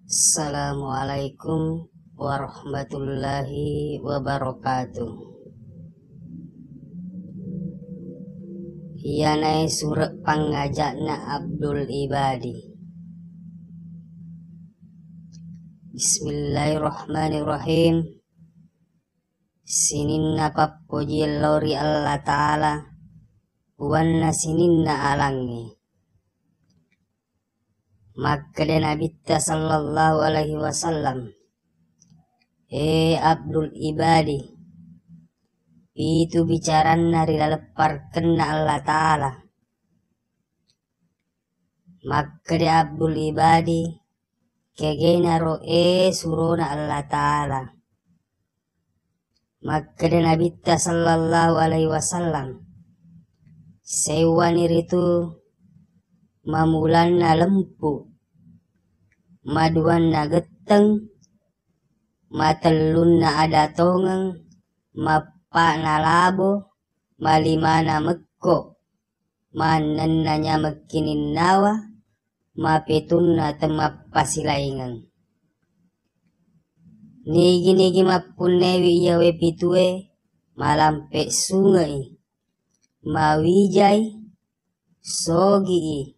Assalamualaikum warahmatullahi wabarakatuh. Yanai surat pangajakna Abdul Ibadi. Bismillahirrahmanirrahim. Sininna pappuji lori Allah Ta'ala wanna sininna alangi. Maka Nabi sallallahu alaihi wasallam, Abdul Ibadi, itu bicaran nari lepar kena Allah Ta'ala. Maka Abdul Ibadi kegenaro surona Allah Ta'ala. Maka Nabi sallallahu alaihi wasallam sewanir itu mamulan na lempu, maduan na geteng, matellun na ada tongeng, mapa na labo, malima na mekko, manen na nya mekinin nawa, mapetun na temap pasilaingan. Nigi mapunewi yawe pitue, malampe sungai, mawijai, sogi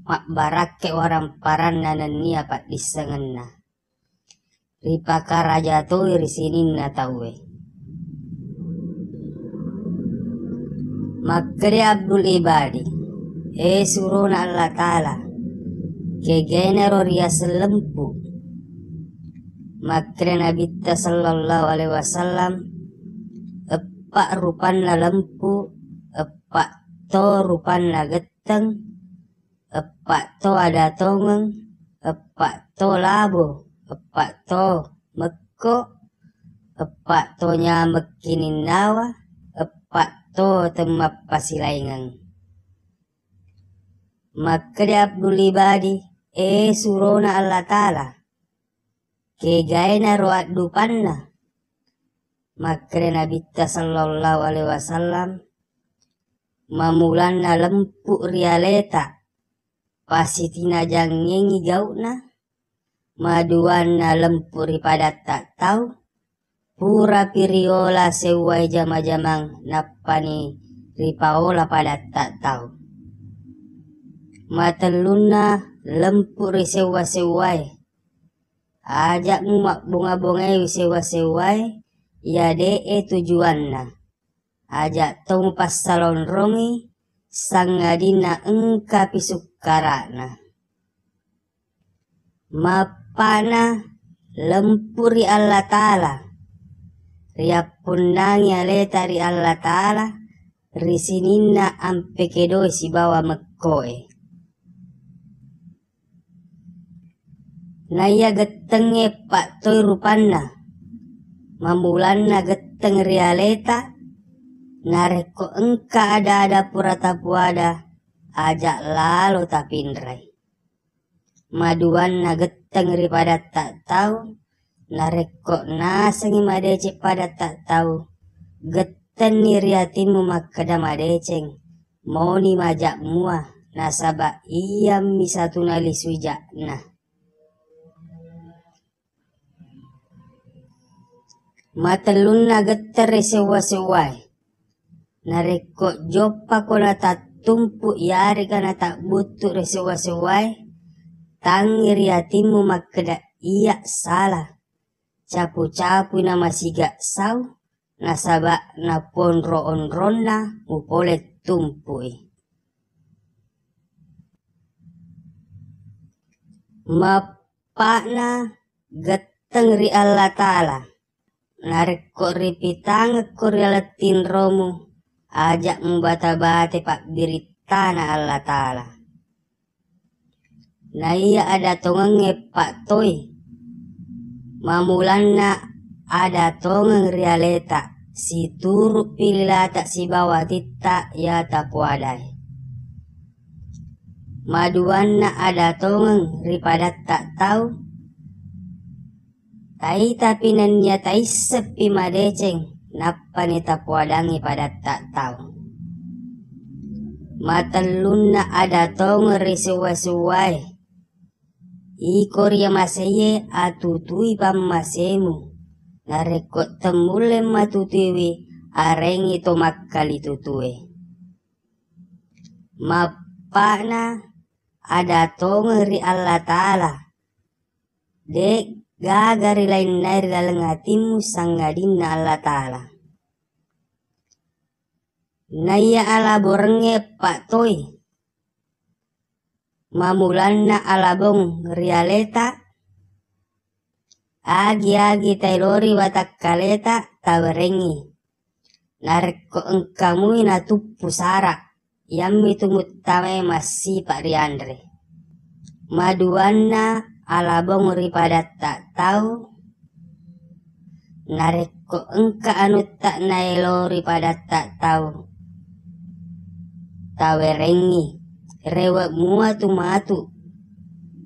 mak barake orang paranna nania pak disengenna. Ripaka raja to irisinin na tawe. Makri Abdul Ibadi suruna Allah Ta'ala ke genero rias lempu. Makri Nabi sallallahu alaihi wasallam epak rupan na lempu, epak to rupan na geteng, epak to ada tongeng, epak to labo, epak to mekko, epak to nya mekinin nawa, epak to temap pasilaingan. Maka Abdul Ibadi surona Allah Ta'ala kegaina roat dupanna. Maka Nabi sallallahu alaihi wasallam mamulan na lempu rialeta, pasitina jangengi gauna, maduan na lempu ripada tak tahu, pura piriola sewai jama-jamang napani ripaola pada tak tahu. Mateluna lempu risewa-sewai, ajak mumak bunga-bungai sewa-sewai, ya tujuanna. Ajak tong pas salon rongi, sangadina engka pisukarana. Mapana lempuri Allah Ta'ala, riapundangi aletari Allah Ta'ala, risinina ampe kedoi si bawa mekkoe. Naya getenge pak toy rupanna, mamulanna geteng rialeta, nareko engka ada purata puada, ajak lalu tapindrai. Maduan na geteng ripada tak tahu, nareko nasengi madece pada tak tahu, geten niriatimu makada madeceng, moni majak muah, nasaba iyam misatunali sujak nah. Matelun na geter sewa-sewai, nareko jopa kona tak tumpu yari kana tak butuh resewa-sewai, tangir yatimu makeda iya salah, capu-capu nama siga sau, nasaba na ponro onronna mupole tumpui. Mapakna geteng ri Allah Ta'ala, nareko ripitang kurialatin romu, ajak membata-bate pak biritana Allah Ta'ala. Na iya ada tongenge pak toy, mamulanna ada tongeng rialeta, si turu pililata si bawa titta ya tapuadai. Maduanna ada tongeng ripada tak tahu, tai tapi nanya tai sepi madeceng, napa ni tapuadangi pada tak tahu. Matalun na ada tong risuwa-suway, Ikoria maseye atutui pammasemu. Narekot temule matutiwi arengi tomakkali tutue. Mapana ada tongeri Allah Ta'ala. Dek gagari lain nair dalam hatimu sangadina Allah Ta'ala. Naya ala borenge pak toy. Mamulanna ala bong rialeta. Agi tailori watak kaleta tawarengi. Narko engkamui na tupu sara. Yammi tumutame masih Pak Riandre. Maduanna ala bong ripadat tak tahu. Nareko engka anu tak nailori padat tak tahu. Tawarengi. Rewak mua tu matu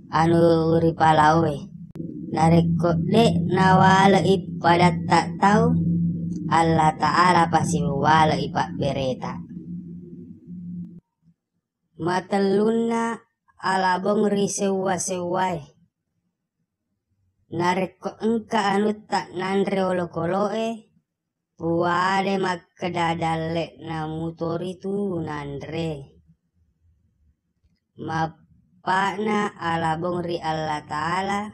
anu ripalawe. Nareko dek nawala pada tak tahu Allah Ta'ala pasti wala ipak bereta. Mataluna ala bong risewa-sewai. Nareko engka anu tak nandre olokoloe puade makkedadale na mutori tu nandre. Mapakna ala bong ri Allah Ta'ala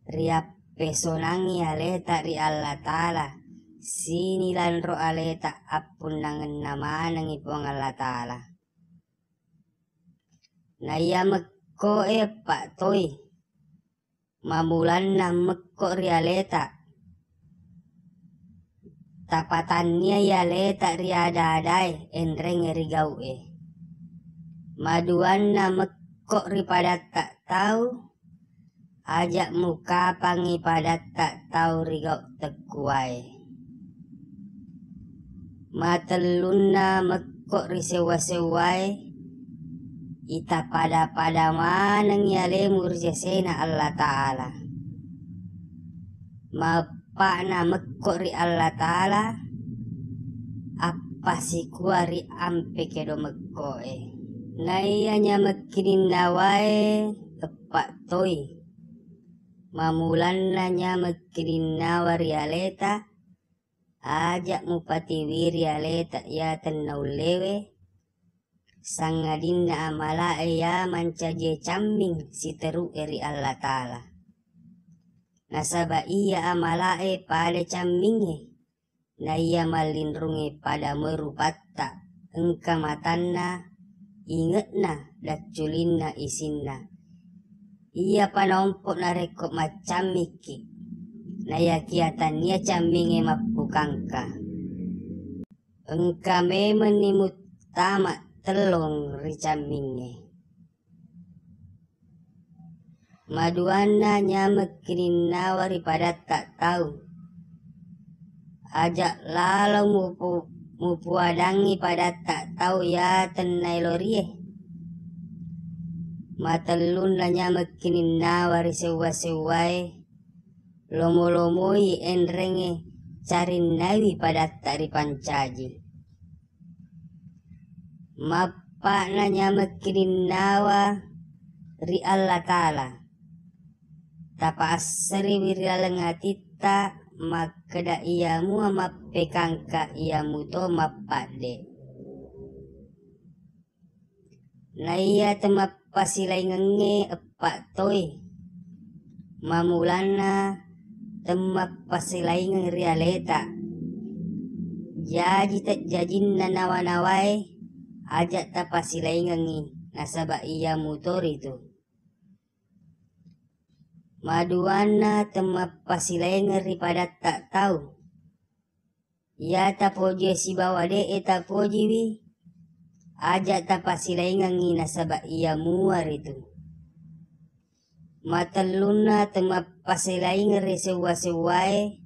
ria pesonangi aleta ri Allah Ta'ala sini lanro aleta apun nangen nama nangi puang Allah Ta'ala. Naya mekko pak toy mamulan na mekko ri aleta tapatannya ya leta ri ada-adai endreng ri gaue. Maduan na mekok ripada tak tahu ajak muka pangi pada tak tahu rigau tekuai. Mateluna mekok risewa-sewai ita pada manang yale murjesena Allah Ta'ala. Mapakna mekok ri Allah Ta'ala apa si kuari ampe kedo mekoe. Nayanya mekinin nawai tepak toy. Mamulan nanya mekinin nawari aleta. Ajak mupati wiri aleta ya tenau lewe. Sangadina amala ya mancaje cambing si teru eri Allah Ta'ala. Nasaba iya amala pada cambinge. Na iya malindrungi pada merupatta. Engka matanna. Ingatna daculinna isinna. Ia panompok narekop macam miki. Naya kiatan ia cambinge mapukangka. Engka memenimu tamak telong ricambinge. Maduanna nyamekinin nawari pada tak tahu. Ajak lalau mupuadangi pada tak tahu ya tenai lorie. Matalun lanya mekinin nawari sewa-sewai. Lomo-lomoi enrenge cari nawi pada tak ripancaji. Mapa nanya mekinin nawa ri Allah Ta'ala. Tapa asri wirialenghatita makeda iamu mapekangka iamu to mapade. Naya temap pasilai ngenge epak toy. Mamulana temap pasilai ngeri aleta. Jadi tak jajin nawa-nawai ajak tak pasilai ngengi nasaba iamu tori itu. Maduana temap pasilai ngeri pada tak tahu. Ya tapoje si bawa de tapoji wi. Ajak tak pasilai ngangi nasaba ia muar itu. Mataluna temap pasilai ngeri sewa-sewai.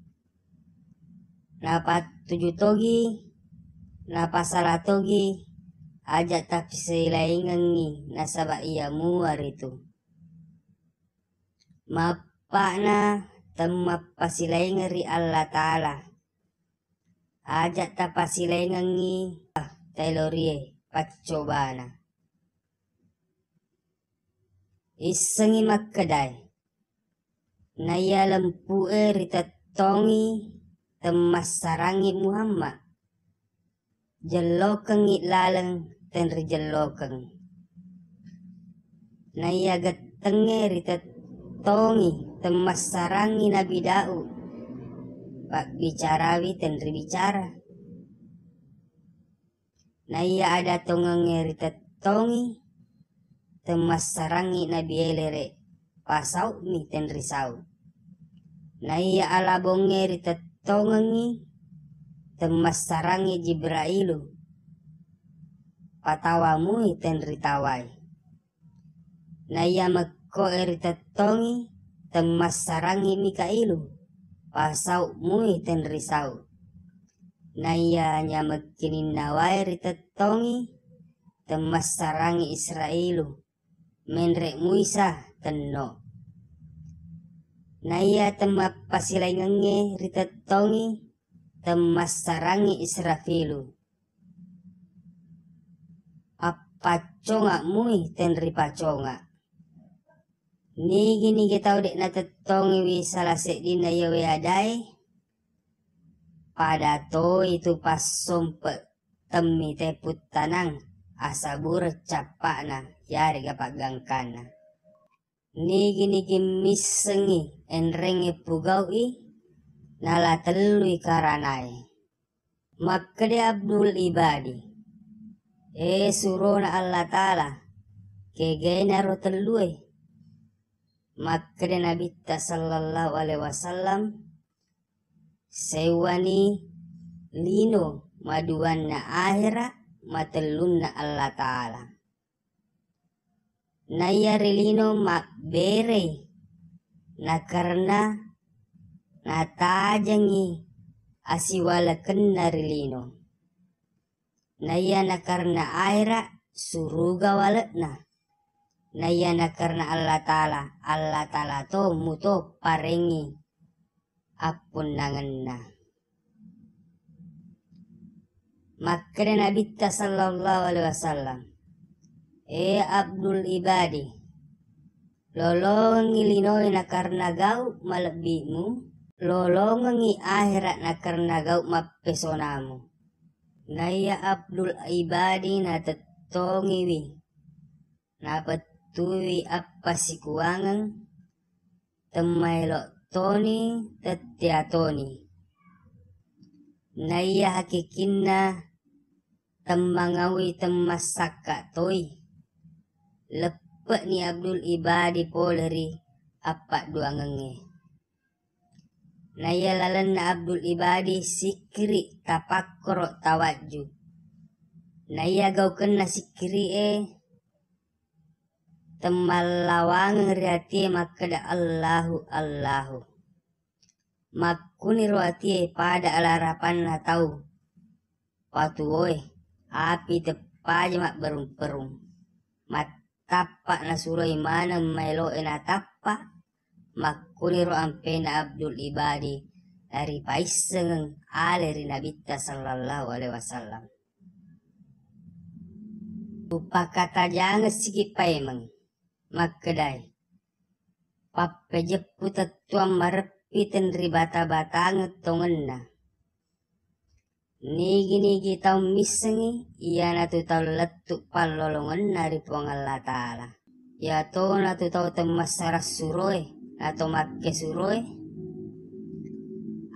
Napa 7 togi. Napa 100 togi. Ajak tak pasilai ngangi nasaba ia muar itu. Mapakna temap pasilai ngeri Allah Ta'ala. Ajak tak pasilai ngangi tailorie pacobana. isengi makkedai naya lempu ritatongi temas sarangi Muhammad jelokeng laleng tenri jelokeng naya getenge ritatongi temas sarangi Nabi Daud pak bicarawi tenri bicara naya ada tongenge ritatongi temas sarangi Nabi elere pasau mi tenri sau naya ala bonge ritatongengi temas sarangi Jibrailu patawamu tenri tawai naya mekko ritatongi temas sarangi Mikailu pasau mui tenri sau naya nyamekinin nawai ritatongi temas sarangi Israilu menrek Muisa tenno naya temap pasilai ngenge ritatongi temas sarangi Israfilu paconga mui tenri paconga nigi tau dek na tetongi wi salasek dina yawe adai pada to itu pas sompe temi teput tanang asabur capakna yari gapak gangkana nigi misengi enrenge pugaui nala telui karanai makkede Abdul Ibadi surona Allah Ta'ala kegena ro telui makkede Nabi sallallahu alaihi wasallam sewani lino maduanna akhira matelunna Allah Ta'ala naya rilino mak bere na karena natajangi asiwala kenna rilino naya na karena akhira suruga waletna naya na karena Allah Ta'ala to muto parengi apun nangenna makkede Nabi sallallahu alaihi wasallam Abdul Ibadi lolongi linoi na karena gau malebimu lolongi akhirat na karena gau mapesonamu naya Abdul Ibadi na tetongi wi na petui apa si kuangang temailok toni tetiatoni naya hakikinna tembangawi temas saka toi lepek ni Abdul Ibadi poleri apa dua ngenge naya lalenna Abdul Ibadi sikri tapakkoro tawaju naya gau kena sikri temalawang riati makkeda Allahu makkuni roati pada alarapan na tau patuoy api tepaja mak berung mat tapak na suroi mana melo ena tapak makkuni ro ampena Abdul Ibadi dari paiseng aleri Nabi sallallahu alaihi wasallam lupa kata jangan sikit paemang makkedai pappe jeppu tetuam marepi tenri bata-bata ngetongenna nigi tau misengi iya na tu tau letuk palolongan nari puang Allah Ta'ala ya to na tu tau temas saras suroi atau makke suroi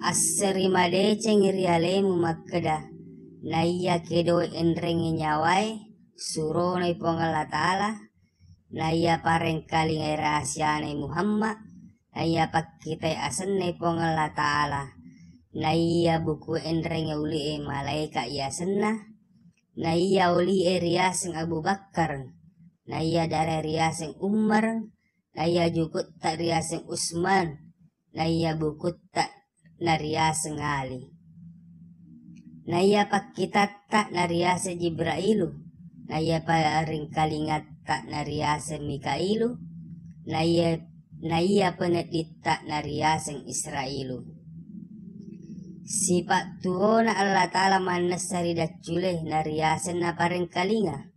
aseri madece ngiri alemu makkeda na iya kedo enrengi nyawai surona puang Allah Ta'ala na iya pareng kali ngai rahasiane Muhammad na iya pakkitai asenne puang Allah Ta'ala na iya buku enrenge uli malaika iya senna na iya uli riaseng Abu Bakar na iya dari riaseng Umar na iya jukut tak riaseng Usman na iya bukut tak na riaseng Ali na iya pakkita tak na riaseng Jibrailu na iya paring kalingat tak na riaseng Mikailu na iya penedit tak na riaseng Israilu sifat tuona Allah Ta'ala manasari dacule nariasen na pareng kalinga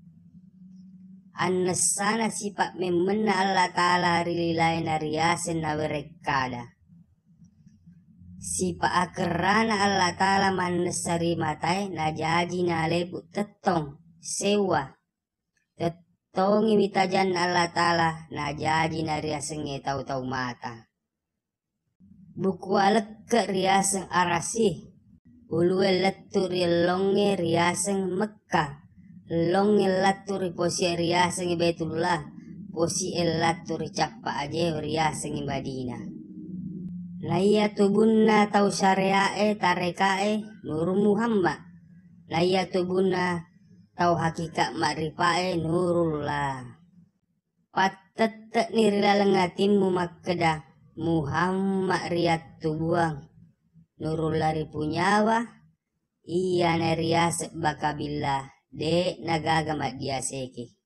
Annasana sifat memena Allah Ta'ala rililai na riyasin na werekada. Sifat akerana Allah Ta'ala manasari matai na jaji na lebu tetong sewa. Tetong imitajan Allah Ta'ala na jaji na riyasin tau-tau mata. Buku alek ke riyasin arasih. Uluwe letu rilonge riyasin Mekah. Longe laturi posi riyasin Baitullah. Posi laturi capa aje riyasin Madinah. Laya tubunna tau syariae tarekae Nur Muhammad. Laya tubunna tau hakikat makrifae Nurullah. Patet nirilalengatimu makkedah Muhammad riyat tubuang. Nurullah ripunyawa. Iya narias bakabillah. De nagagamat dia seki.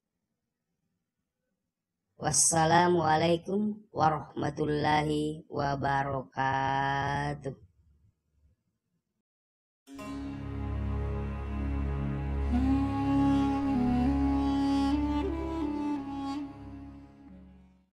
Wassalamualaikum warahmatullahi wabarakatuh.